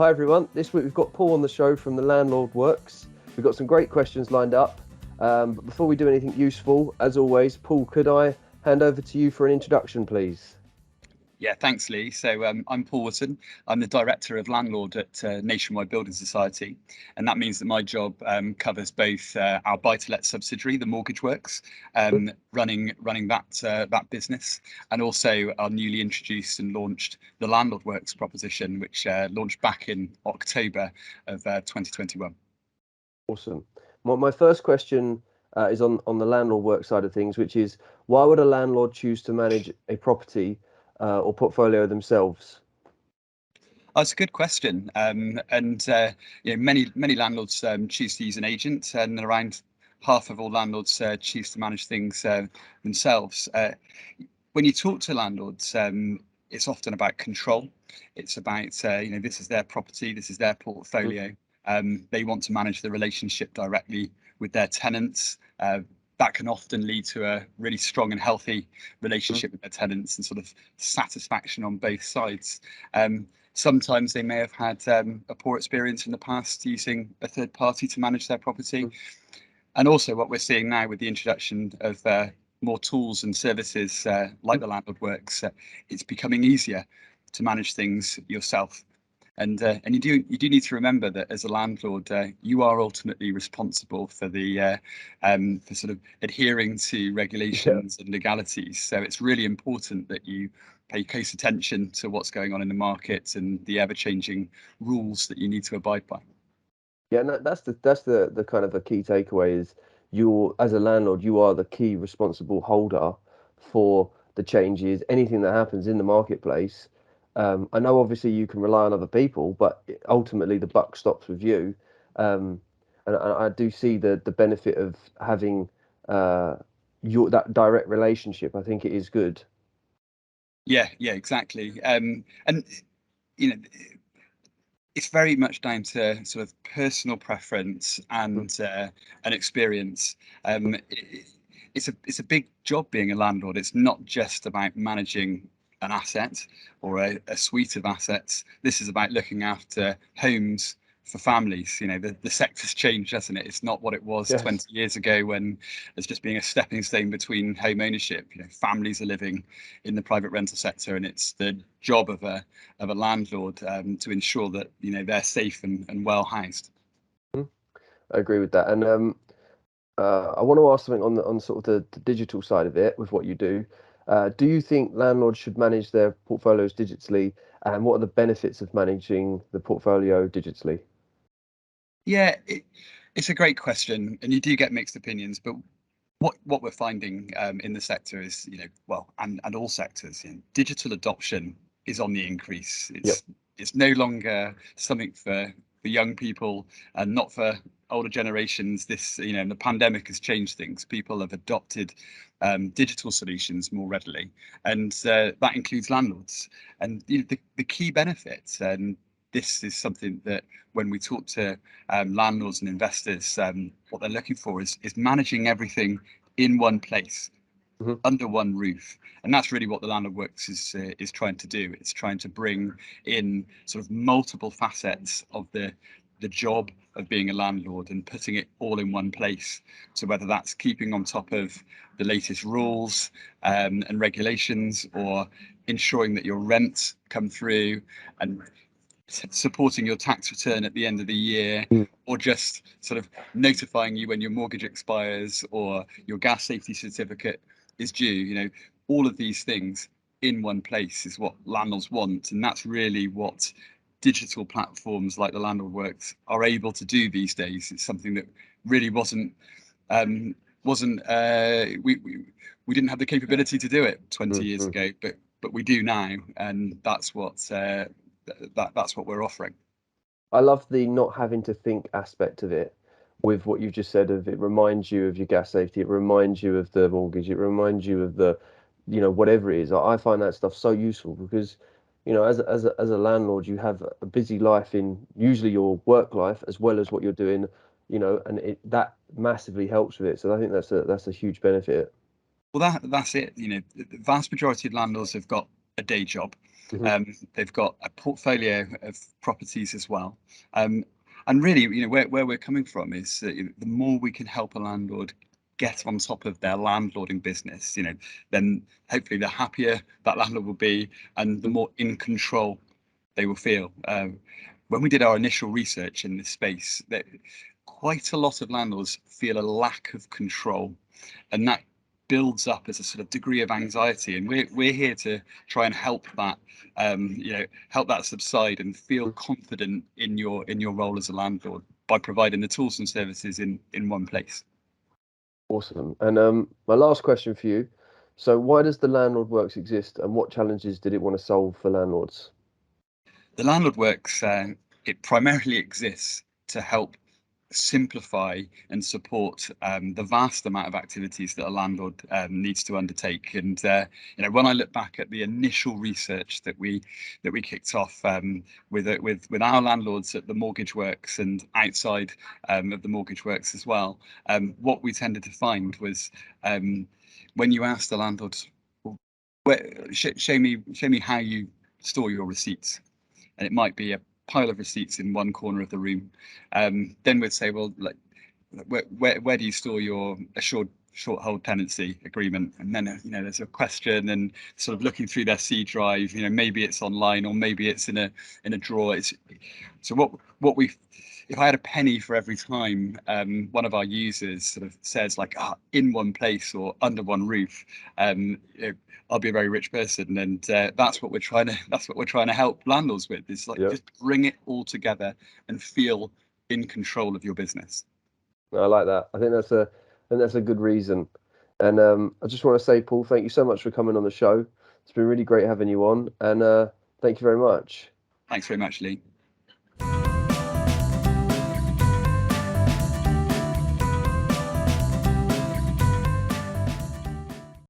Hi everyone, this week we've got Paul on the show from the Landlord Works. We've got some great questions lined up, but before we do anything useful, as always, Paul, could I hand over to you for an introduction, please? Yeah, thanks, Lee. So I'm Paul Wootton. I'm the director of Landlord at Nationwide Building Society, and that means that my job covers both our buy-to-let subsidiary, the Mortgage Works, running that business, and also our newly introduced and launched the Landlord Works proposition, which launched back in October of 2021. Awesome. My first question is on the Landlord Works side of things, which is why would a landlord choose to manage a property or portfolio themselves? That's a good question, many landlords choose to use an agent, and around half of all landlords choose to manage things themselves. When you talk to landlords, it's often about control. It's about this is their property, this is their portfolio. They want to manage the relationship directly with their tenants. That can often lead to a really strong and healthy relationship with their tenants and sort of satisfaction on both sides. Sometimes they may have had a poor experience in the past using a third party to manage their property. And also what we're seeing now with the introduction of more tools and services like the Landlord Works, it's becoming easier to manage things yourself. And you do need to remember that as a landlord, you are ultimately responsible for the for sort of adhering to regulations and legalities. So it's really important that you pay close attention to what's going on in the market and the ever-changing rules that you need to abide by. Yeah, no, that's the kind of a key takeaway is you as a landlord, you are the key responsible holder for the changes, anything that happens in the marketplace. I know obviously you can rely on other people, but ultimately the buck stops with you. And I do see the benefit of having that direct relationship. I think it is good. Yeah, exactly. And you know, it's very much down to sort of personal preference and experience. It's a big job being a landlord. It's not just about managing an asset or a suite of assets. This is about looking after homes for families. The sector's changed, hasn't it? It's not what it was Yes. 20 years ago when it's just being a stepping stone between home ownership. Families are living in the private rental sector, and it's the job of a landlord to ensure that they're safe and well housed. I agree with that. And I want to ask something on sort of the digital side of it with what you do. Do you think landlords should manage their portfolios digitally, and what are the benefits of managing the portfolio digitally? Yeah, it's a great question, and you do get mixed opinions. But what we're finding in the sector is, and all sectors, digital adoption is on the increase. Yep. It's no longer something for young people and not for older generations. The pandemic has changed things. People have adopted digital solutions more readily, and that includes landlords. And the key benefits, and this is something that when we talk to landlords and investors, what they're looking for is managing everything in one place, under one roof. And that's really what the Landlord Works is trying to do. It's trying to bring in sort of multiple facets of the job of being a landlord and putting it all in one place. So whether that's keeping on top of the latest rules and regulations, or ensuring that your rents come through, and supporting your tax return at the end of the year, or just sort of notifying you when your mortgage expires or your gas safety certificate is due. All of these things in one place is what landlords want, and that's really what digital platforms like the Landlord Works are able to do these days. It's something that really wasn't we didn't have the capability to do it 20 years ago, but we do now, and that's what we're offering. I love the not having to think aspect of it with what you've just said of it reminds you of your gas safety, it reminds you of the mortgage, it reminds you of the, whatever it is. I find that stuff so useful because, as a landlord, you have a busy life in usually your work life as well as what you're doing, and that massively helps with it. So I think that's a huge benefit. Well, that's it. The vast majority of landlords have got a day job, They've got a portfolio of properties as well. And really, where we're coming from is that the more we can help a landlord get on top of their landlording business, then hopefully the happier that landlord will be, and the more in control they will feel. When we did our initial research in this space, that quite a lot of landlords feel a lack of control, and that builds up as a sort of degree of anxiety. And we're here to try and help that help that subside and feel confident in your role as a landlord by providing the tools and services in one place. Awesome. And my last question for you. So why does the Landlord Works exist, and what challenges did it want to solve for landlords? The Landlord Works, it primarily exists to help simplify and support the vast amount of activities that a landlord needs to undertake. And when I look back at the initial research that we kicked off with our landlords at the Mortgage Works and outside of the Mortgage Works as well, what we tended to find was when you ask the landlords, show me how you store your receipts, and it might be a pile of receipts in one corner of the room. Then we'd say, well, like, where do you store your assured short hold tenancy agreement? And then there's a question, and sort of looking through their C drive. Maybe it's online, or maybe it's in a drawer. So what we, if I had a penny for every time one of our users sort of says like, in one place or under one roof, I'll be a very rich person. And that's what we're trying to help landlords with, is like, just bring it all together and feel in control of your business. I like that. I think that's a good reason. And I just want to say, Paul, thank you so much for coming on the show. It's been really great having you on, and thank you very much. Thanks very much, Lee.